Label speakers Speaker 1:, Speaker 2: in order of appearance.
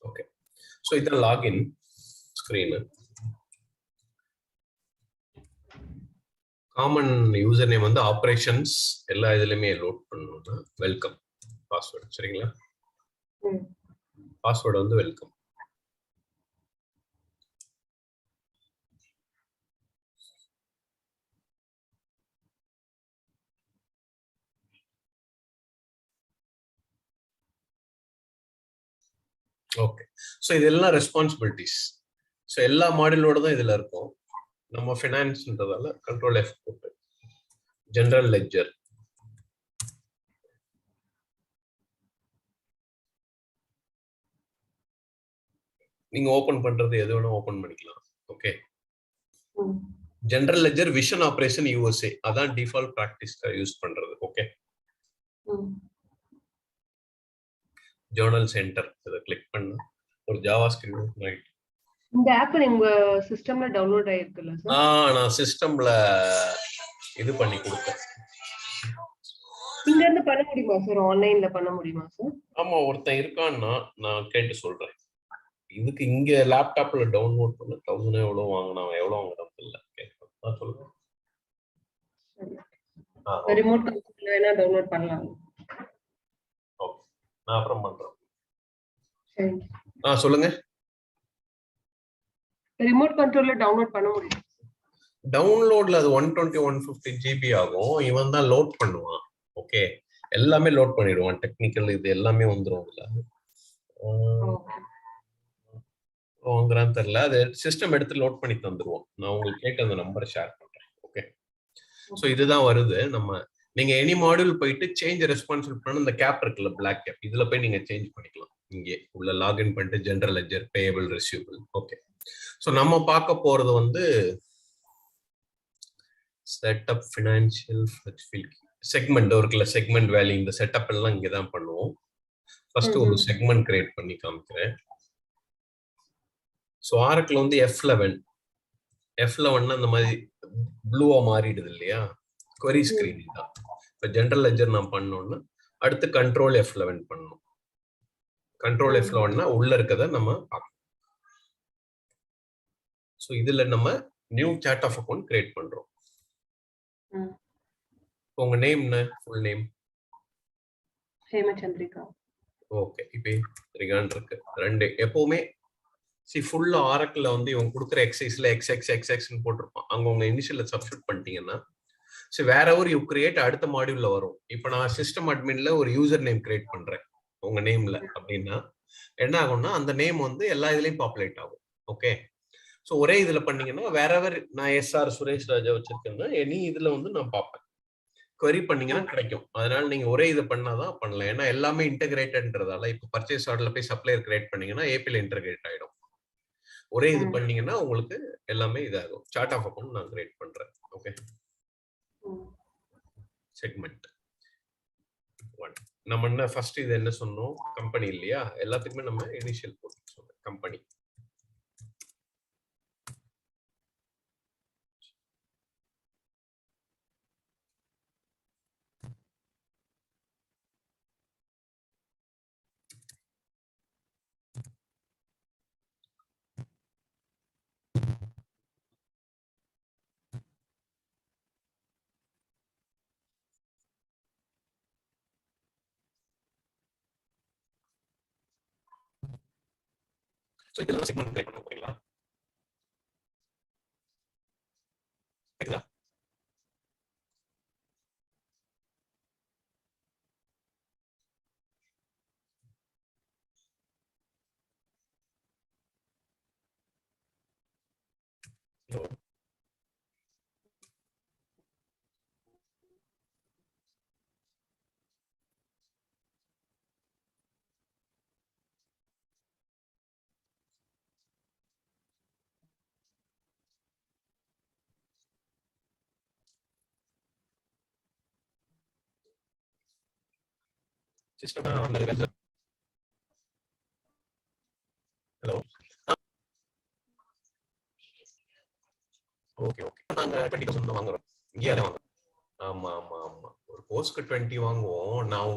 Speaker 1: Okay. So இது login screen. Common username வந்து operations எல்லா இதுலயுமே லோட் பண்ணனும்னா வெல்கம் பாஸ்வேர்ட் சரிங்களா? பாஸ்வேர்ட் வந்து வெல்கம். ஓகே. சோ இதெல்லாம் ரெஸ்பான்சிபிலிட்டிஸ். சோ எல்லா மாடியூலோட தான் இதுல இருக்கும். நம்ம ஃபைனான்ஸ்ன்றதால கண்ட்ரோல் F போட்டு ஜெனரல் லெட்ஜர் நீங்க ஓபன் பண்றது எது வேணா ஓபன் பண்ணிக்கலாம். Okay. General ledger vision operation USA அதான் டிஃபால்ட் பிராக்டிஸ்க்கு யூஸ் பண்றது. ஓகே. ஜர்னல் சென்டர் இத கிளிக் பண்ணா ஒரு ஜாவாஸ்கிரிப்ட் ஓபன் ஆயிடும்.
Speaker 2: இந்த ஆப் உங்க சிஸ்டம்ல டவுன்லோட் ஆயிருக்குல்ல சார்?
Speaker 1: நான் சிஸ்டம்ல இது பண்ணி கொடுத்தேன்.
Speaker 2: இங்க இருந்து பண்ண முடியுமா சார்? ஆன்லைன்ல பண்ண முடியுமா சார்?
Speaker 1: ஆமா ஒருத்தன் இருக்கான்னா நான் கேட்டு சொல்றேன். இதுக்கு இங்க லேப்டாப்ல டவுன்லோட் பண்ண 1000 எவ்வளவு வாங்குனாங்க எவ்வளவு வாங்குறாங்க இல்ல கேட்கணும். நான் சொல்றேன்.
Speaker 2: ரிமோட் கண்ட்ரோல்ல வேணா டவுன்லோட் பண்ணலாம்.
Speaker 1: ஓகே. நான் அப்புறம் பண்றேன்.
Speaker 2: சரி.
Speaker 1: சொல்லுங்க.
Speaker 2: ரிமோட் கண்ட்ரோல்ல டவுன்லோட் பண்ண முடியும்.
Speaker 1: டவுன்லோட்ல அது 120 150 GB ஆகும். இவன் தான் லோட் பண்ணுவான். ஓகே. எல்லாமே லோட் பண்ணிடுவான். டெக்னிக்கல் இது எல்லாமே வந்துரும் இல்ல. வாங்குறான்னு தெரியல. அது சிஸ்டம் எடுத்து லோட் பண்ணி தந்துருவோம். நான் உங்களுக்கு கேட்ட அந்த நம்பரை ஷேர் பண்றேன். ஓகே. சோ இதுதான் வருது. நம்ம நீங்க எனி மாடியூல் போயிட்டு சேஞ்ச் ரெஸ்பான்சிபிள் பண்ண இந்த கேப் இருக்குல்ல பிளாக் கேப் இதுல போய் நீங்க சேஞ்ச் பண்ணிக்கலாம். இங்கே உள்ள லாகின் பண்ணிட்டு general ledger payable receivable. Okay. So நம்ம பார்க்க போறது வந்து செட்டப் ஃபினான்ஷியல் செக்மெண்ட் இருக்குல்ல செக்மெண்ட் வேல்யூ இந்த செட்டப் எல்லாம் இங்க தான் பண்ணுவோம். ஃபர்ஸ்ட் ஒரு செக்மெண்ட் கிரியேட் பண்ணி காமிக்கிறேன். சோ ஆரக்கிள் வந்து F11 அந்த மாதிரி ப்ளூவா மாறிடுது இல்லையா? query screen தான். இப்ப ஜெனரல் லெட்ஜர் நான் பண்ணோம்னா அடுத்து கண்ட்ரோல் F11 பண்ணணும். கண்ட்ரோல் F11னா உள்ள இருக்கத நம்ம பார்க்கணும். சோ இதுல நம்ம new chart of account create பண்றோம். உங்க நேம் என்ன? Full name
Speaker 2: Hemachandrika.
Speaker 1: ஓகே. இப்போ ரிகான் இருக்கு. ரெண்டு எப்பவுமே ஃபுல்லா ஆரக்கிள்ல வந்து இவங்க கொடுக்குற எக்ஸசைஸ்ல XX ன்னு போட்டிருப்பான். அங்க உங்க இனிஷியல்ல சப்ஸ்டிட் பண்ணிட்டீங்கன்னா வேற ஒரு யூ கிரியேட் அடுத்த மாடியூல்ல வரும். இப்போ நான் சிஸ்டம் அட்மின்ல ஒரு யூசர் நேம் கிரியேட் பண்றேன் உங்க நேம்ல அப்படின்னா என்ன ஆகும்னா அந்த நேம் வந்து எல்லா இதுலயும் பாப்புலேட் ஆகும். ஓகே. ஸோ ஒரே இதுல பண்ணீங்கன்னா வேறவர் நான் SR சுரேஷ் ராஜா வச்சிருக்கேன்னா எனி இதுல வந்து நான் பார்ப்பேன். query பண்ணீங்கன்னா கிடைக்கும். அதனால நீங்க ஒரே இது பண்ணாதான் பண்ணலாம். ஏன்னா எல்லாமே இன்டகிரேட்டட்ன்றதால இப்போ பர்ச்சேஸ் ஆர்டர்ல போய் சப்ளையர் கிரியேட் பண்ணீங்கன்னா ஏபில இன்டகிரேட் ஆயிடும். ஒரே இது பண்ணீங்கன்னா உங்களுக்கு எல்லாமே இதாகும். சார்ட் ஆஃப் அக்கவுண்ட் நான் கிரியேட் பண்றேன். ஓகே. செக்மெண்ட் 1 நம்ம என்ன ஃபர்ஸ்ட் இது என்ன சொன்னோம்? கம்பெனி இல்லையா? எல்லாத்துக்குமே நம்ம இனிஷியல் போட்டு சொன்னோம் கம்பெனி. சோ இதெல்லாம் செக்மெண்ட் கிரியேட் பண்ண போறீங்களா? கேக்குதா? சிஸ்டம் அந்த வெப்சைட் ஹலோ ஓகே ஓகே. நாங்க 20,000 வாங்குறோம். இங்கே வாங்குறோம். ஆமா ஆமா ஆமா. ஒரு கோர்ஸ்க்கு 20 வாங்குவோம். நான்